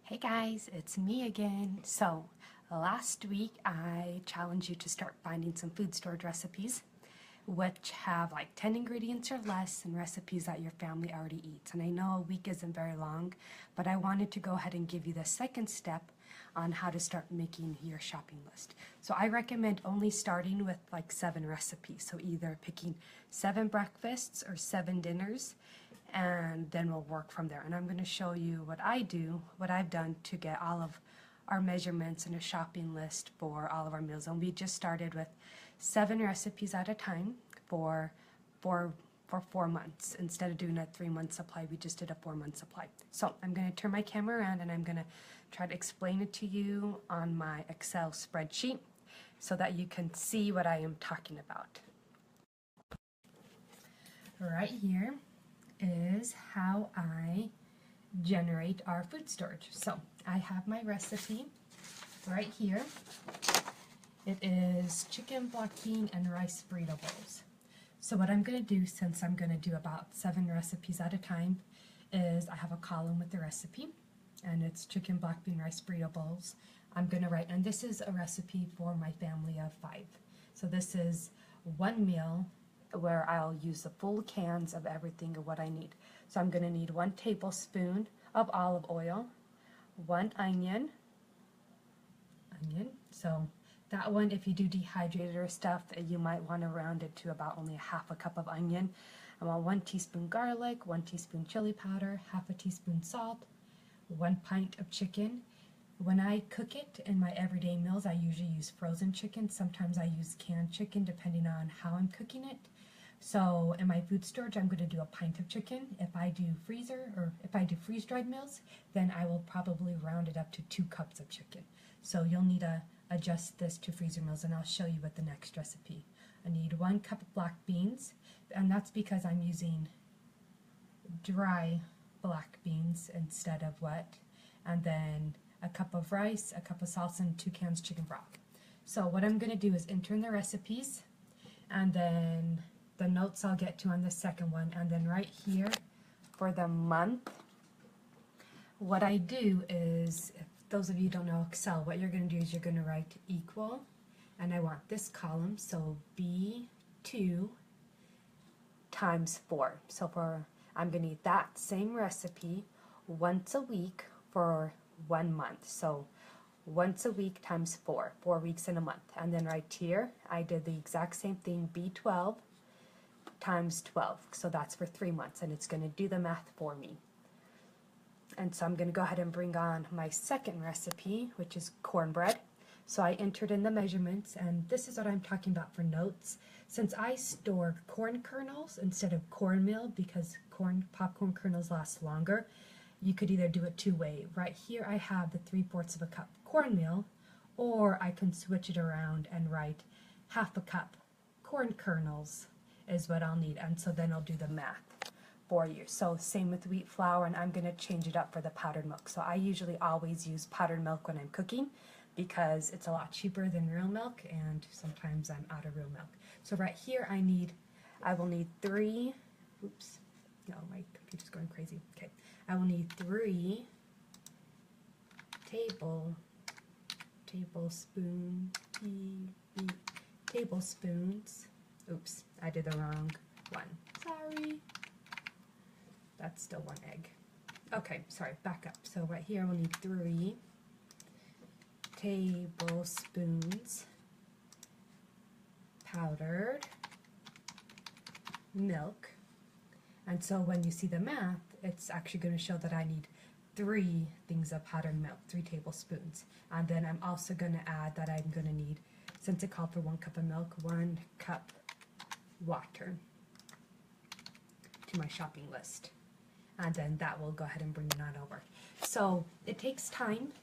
Hey guys, it's me again. So, last week I challenged you to start finding some food storage recipes which have like 10 ingredients or less and recipes that your family already eats. And I know a week isn't very long, but I wanted to go ahead and give you the second step on how to start making your shopping list. So I recommend only starting with like 7 recipes. So either picking 7 breakfasts or 7 dinners, and then we'll work from there. And I'm going to show you what I've done to get all of our measurements and a shopping list for all of our meals. And we just started with 7 recipes at a time for 4 months. Instead of doing a 3-month supply, we just did a 4-month supply. So I'm going to turn my camera around and I'm going to try to explain it to you on my Excel spreadsheet so that you can see what I am talking about. Right here is how I generate our food storage. So I have my recipe right here. It is chicken, block bean, and rice burrito bowls. So what I'm going to do, since I'm going to do about 7 recipes at a time, is I have a column with the recipe, and it's chicken, black bean, rice burrito bowls. I'm going to write, and this is a recipe for my family of 5. So this is one meal where I'll use the full cans of everything of what I need. So I'm going to need 1 tablespoon of olive oil, 1 onion. So that one, if you do dehydrated or stuff, you might want to round it to about only half a cup of onion. I want 1 teaspoon garlic, 1 teaspoon chili powder, half a teaspoon salt, 1 pint of chicken. When I cook it in my everyday meals, I usually use frozen chicken. Sometimes I use canned chicken depending on how I'm cooking it. So in my food storage, I'm going to do a pint of chicken. If I do freeze-dried meals, then I will probably round it up to 2 cups of chicken. So you'll need to adjust this to freezer meals, and I'll show you with the next recipe. I need 1 cup of black beans, and that's because I'm using dry black beans instead of wet. And then a cup of rice, a cup of salsa, and 2 cans chicken broth. So what I'm going to do is enter in the recipes, and then the notes I'll get to on the second one, and then right here for the month, what I do is, if those of you don't know Excel, what you're going to do is you're going to write equal, and I want this column, so B2 times 4. So I'm going to eat that same recipe once a week for 1 month. So once a week times 4 weeks in a month. And then right here, I did the exact same thing, B12 times 12. So that's for 3 months, and it's going to do the math for me. And so I'm going to go ahead and bring on my second recipe, which is cornbread. So I entered in the measurements, and this is what I'm talking about for notes. Since I store corn kernels instead of cornmeal because popcorn kernels last longer, you could either do it 2 ways. Right here I have the 3/4 of a cup cornmeal, or I can switch it around and write half a cup corn kernels is what I'll need, and so then I'll do the math for you. So same with wheat flour, and I'm going to change it up for the powdered milk. So I usually always use powdered milk when I'm cooking because it's a lot cheaper than real milk, and sometimes I'm out of real milk. So right here I will need 3, oops, no, my computer's going crazy. Okay, I will need 3 tablespoons. Oops, I did the wrong one. Sorry. That's still 1 egg. Okay, sorry, back up. So right here we'll need 3 tablespoons powdered milk. And so when you see the math, it's actually going to show that I need 3 things of powdered milk, 3 tablespoons. And then I'm also going to add that I'm going to need, since it called for 1 cup of milk, 1 cup water to my shopping list. And then that will go ahead and bring it on over. So it takes time,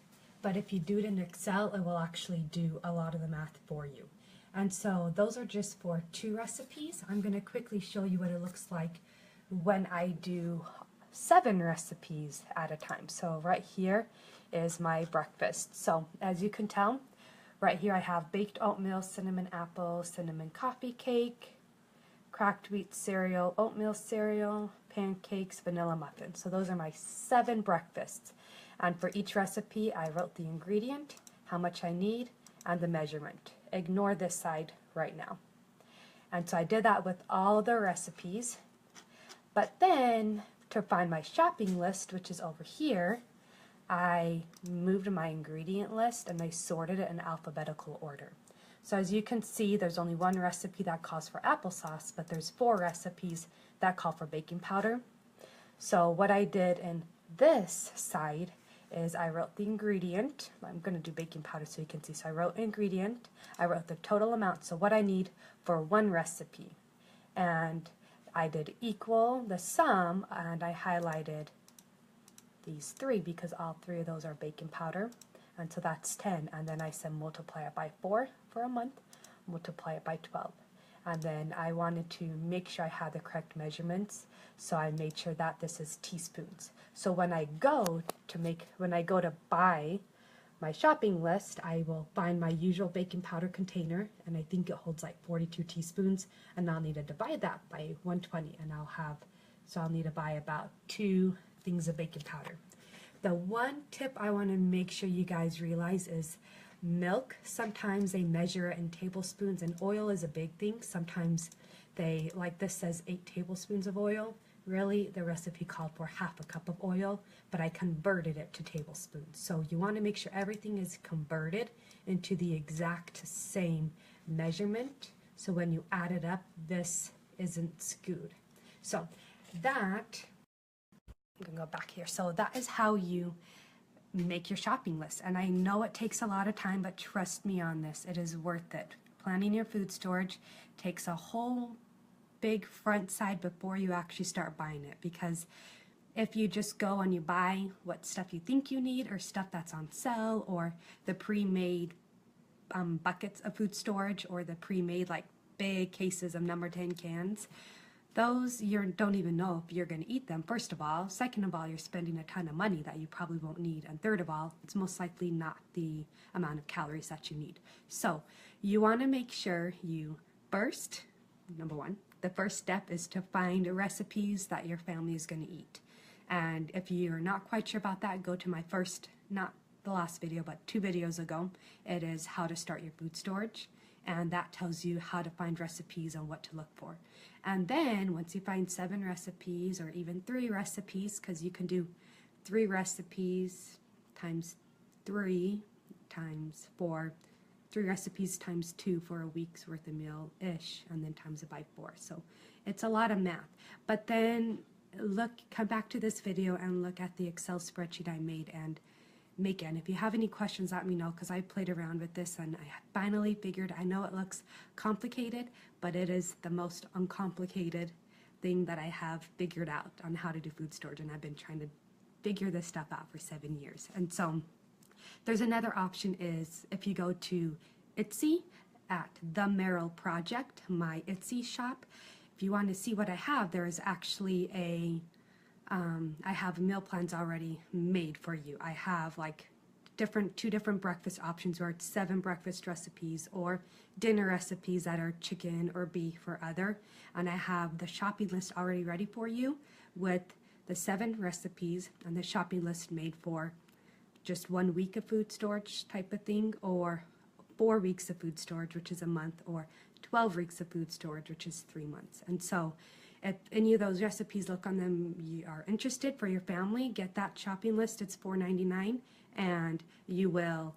but if you do it in Excel, it will actually do a lot of the math for you. And so those are just for 2 recipes. I'm going to quickly show you what it looks like when I do 7 recipes at a time. So right here is my breakfast. So as you can tell, right here I have baked oatmeal, cinnamon apple, cinnamon coffee cake, cracked wheat cereal, oatmeal cereal, pancakes, vanilla muffins. So those are my 7 breakfasts. And for each recipe, I wrote the ingredient, how much I need, and the measurement. Ignore this side right now. And so I did that with all the recipes. But then, to find my shopping list, which is over here, I moved my ingredient list and I sorted it in alphabetical order. So as you can see, there's only one recipe that calls for applesauce, but there's 4 recipes that call for baking powder. So what I did in this side is I wrote the ingredient. I'm going to do baking powder so you can see. So I wrote ingredient, I wrote the total amount, so what I need for one recipe. And I did equal the sum, and I highlighted these 3 because all 3 of those are baking powder. And so that's 10. And then I said multiply it by 4 for a month, multiply it by 12. And then I wanted to make sure I had the correct measurements, so I made sure that this is teaspoons. So when I go to buy my shopping list, I will find my usual baking powder container, and I think it holds like 42 teaspoons, and I'll need to divide that by 120, and I'll need to buy about 2 things of baking powder. The one tip I want to make sure you guys realize is milk, sometimes they measure it in tablespoons, and oil is a big thing. Sometimes they, like this says 8 tablespoons of oil. Really, the recipe called for half a cup of oil, but I converted it to tablespoons. So you want to make sure everything is converted into the exact same measurement. So when you add it up, this isn't skewed. So that, I'm going to go back here. So that is how you make your shopping list. And I know it takes a lot of time, but trust me on this, it is worth it. Planning your food storage takes a whole big front side before you actually start buying it, because if you just go and you buy what stuff you think you need, or stuff that's on sale, or the pre-made buckets of food storage, or the pre-made like big cases of number 10 cans, those you don't even know if you're going to eat them, first of all. Second of all, you're spending a ton of money that you probably won't need. And third of all, it's most likely not the amount of calories that you need. So you want to make sure you first, number 1, the first step is to find recipes that your family is going to eat. And if you're not quite sure about that, go to my first, not the last video, but 2 videos ago. It is how to start your food storage. And that tells you how to find recipes and what to look for. And then once you find 7 recipes, or even 3 recipes, because you can do 3 recipes times 3 times 4, 3 recipes times 2 for a week's worth of meal-ish, and then times it by 4. So it's a lot of math. But then come back to this video and look at the Excel spreadsheet I made and make it. And if you have any questions, let me know, because I played around with this and I finally figured, I know it looks complicated, but it is the most uncomplicated thing that I have figured out on how to do food storage, and I've been trying to figure this stuff out for 7 years. And so there's another option, is if you go to Etsy at The Merrill Project, my Etsy shop. If you want to see what I have, there is actually I have meal plans already made for you. I have like 2 different breakfast options, where it's 7 breakfast recipes, or dinner recipes that are chicken or beef or other. And I have the shopping list already ready for you with the 7 recipes and the shopping list made for just 1 week of food storage type of thing, or 4 weeks of food storage, which is a month, or 12 weeks of food storage, which is 3 months. And so if any of those recipes look on them, you are interested for your family, get that shopping list. It's $4.99, and you will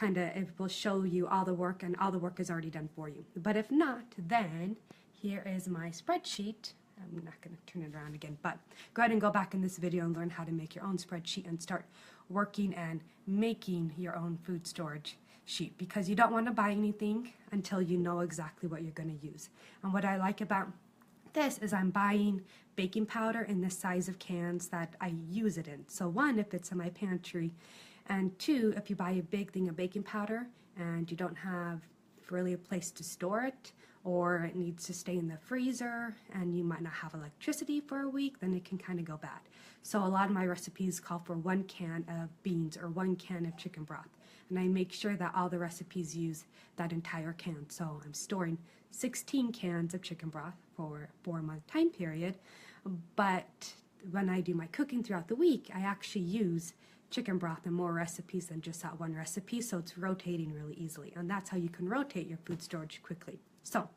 it will show you all the work, and all the work is already done for you. But if not, then here is my spreadsheet. I'm not going to turn it around again, but go ahead and go back in this video and learn how to make your own spreadsheet and start working and making your own food storage sheet, because you don't want to buy anything until you know exactly what you're going to use. And what I like about this is I'm buying baking powder in the size of cans that I use it in. So 1, if it's in my pantry, and 2, if you buy a big thing of baking powder and you don't have really a place to store it, or it needs to stay in the freezer and you might not have electricity for a week, then it can kind of go bad. So a lot of my recipes call for 1 can of beans or 1 can of chicken broth, and I make sure that all the recipes use that entire can. So I'm storing 16 cans of chicken broth for a 4-month time period, but when I do my cooking throughout the week, I actually use chicken broth in more recipes than just that one recipe, so it's rotating really easily. And that's how you can rotate your food storage quickly. So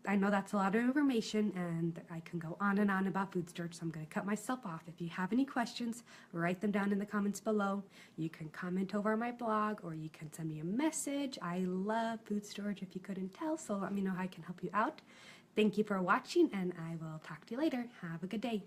I know that's a lot of information and I can go on and on about food storage, so I'm going to cut myself off. If you have any questions, write them down in the comments below. You can comment over on my blog or you can send me a message. I love food storage if you couldn't tell, so let me know how I can help you out. Thank you for watching and I will talk to you later. Have a good day.